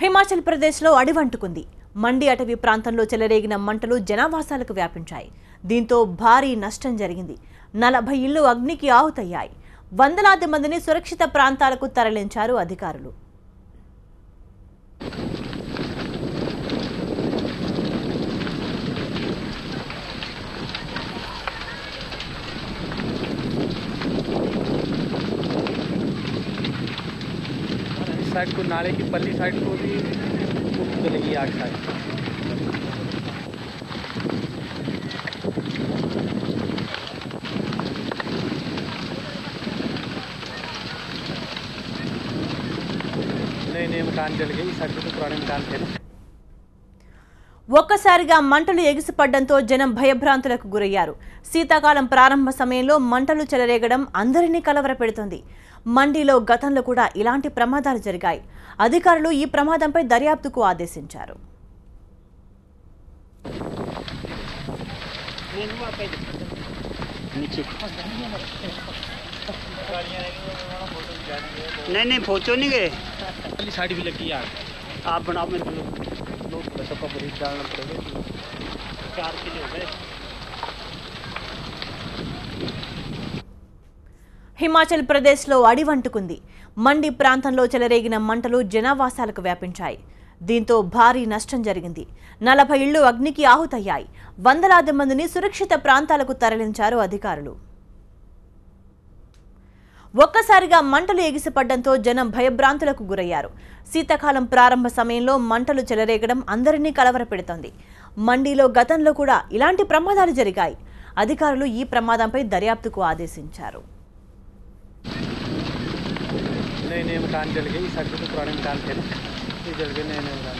హిమాచల్ ప్రదేశ్లో అడివంటుకుంది. మండి అటవీ ప్రాంతంలో చెలరేగిన మంటలు జనావాసాలకు వ్యాపించాయి. దీంతో భారీ నష్టం జరిగింది. 40 ఇళ్లు అగ్నికి ఆహుతయ్యాయి. వందలాది మందిని సురక్షిత ప్రాంతాలకు తరలించారు అధికారులు. साइड को नाले की पल्ली साइड को भी चलेगी आग साइड। नए नए मकान जल गए, इस साइड को तो पुराने मकान थे। ఒక్కసారిగా మంటలు ఎగిసిపడడంతో జనం భయభ్రాంతులకు గురయ్యారు. శీతాకాలం ప్రారంభ సమయంలో మంటలు చెలరేగడం అందరినీ కలవరపెడుతోంది. మండిలో గతంలో కూడా ఇలాంటి ప్రమాదాలు జరిగాయి. అధికారులు ఈ ప్రమాదంపై దర్యాప్తుకు ఆదేశించారు. नहीं फोचो नहीं गए साइड भी लगी यार, आप बनाओ मेरे को लोग सबका बड़ी डालना पड़ेगा। 4 किलो हो गए। హిమాచల్ ప్రదేశ్లో అడివంటుకుంది. మండి ప్రాంతంలో చెలరేగిన మంటలు జనావాసాలకు వ్యాపించాయి. దీంతో భారీ నష్టం జరిగింది. 40 ఇళ్లు అగ్నికి ఆహుతయ్యాయి. వందలాది మందిని సురక్షిత ప్రాంతాలకు తరలించారు అధికారులు. ఒక్కసారిగా మంటలు ఎగిసిపడడంతో జనం భయభ్రాంతులకు గురయ్యారు. శీతాకాలం ప్రారంభ సమయంలో మంటలు చెలరేగడం అందరినీ కలవరపెడుతోంది. మండిలో గతంలో కూడా ఇలాంటి ప్రమాదాలు జరిగాయి. అధికారులు ఈ ప్రమాదంపై దర్యాప్తుకు ఆదేశించారు. नए नए मकान जल गए, इस साइड को तो पुराने मकान थे, ये जल गए नए नए मकान।